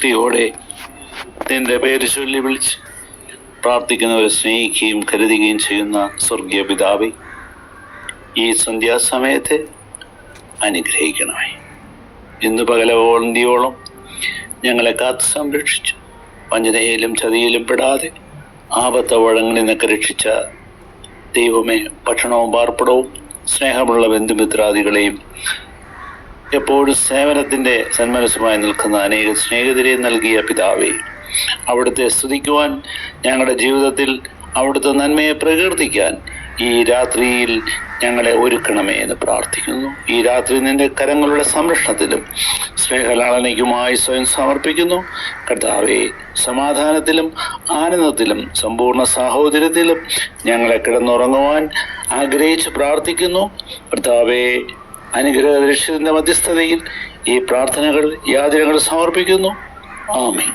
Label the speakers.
Speaker 1: ഭക്തിയോടെ നിന്റെ പേര് ചൊല്ലി വിളിച്ച് പ്രാർത്ഥിക്കുന്നവരെ സ്നേഹിക്കുകയും കരുതുകയും ചെയ്യുന്ന സ്വർഗീയ പിതാവേ, ഈ സന്ധ്യാസമയത്തെ അനുഗ്രഹിക്കണമേ. ഇന്ന് പകലോളം ഞങ്ങളെ കാത്ത് സംരക്ഷിച്ചു വഞ്ചനയിലും ചതിയിലും പെടാതെ ആപത്ത വഴങ്ങളിൽ നിന്നൊക്കെ രക്ഷിച്ച ദൈവമേ, ഭക്ഷണവും പാർപ്പിടവും സ്നേഹമുള്ള ബന്ധുമിത്രാദികളെയും എപ്പോഴും സേവനത്തിൻ്റെ സന്മനസ്സുമായി നിൽക്കുന്ന അനേക സ്നേഹിതരെ നൽകിയ പിതാവേ, അവിടുത്തെ സ്തുതിക്കുവാൻ ഞങ്ങളുടെ ജീവിതത്തിൽ അവിടുത്തെ നന്മയെ പ്രകീർത്തിക്കാൻ ഈ രാത്രിയിൽ ഞങ്ങളെ ഒരുക്കണമേ എന്ന് പ്രാർത്ഥിക്കുന്നു. ഈ രാത്രി നിന്റെ കരങ്ങളുടെ സംരക്ഷണത്തിലും സ്നേഹലാളനയ്ക്കുമായി സ്വയം സമർപ്പിക്കുന്നു. കർത്താവേ, സമാധാനത്തിലും ആനന്ദത്തിലും സമ്പൂർണ്ണ സാഹോദര്യത്തിലും ഞങ്ങളെ കിടന്നുറങ്ങുവാൻ ആഗ്രഹിച്ച് പ്രാർത്ഥിക്കുന്നു. കർത്താവേ, അനുഗ്രഹ രക്ഷിതന്റെ മധ്യസ്ഥതയിൽ ഈ പ്രാർത്ഥനകൾ യാചനകൾ സമർപ്പിക്കുന്നു. ആമേൻ.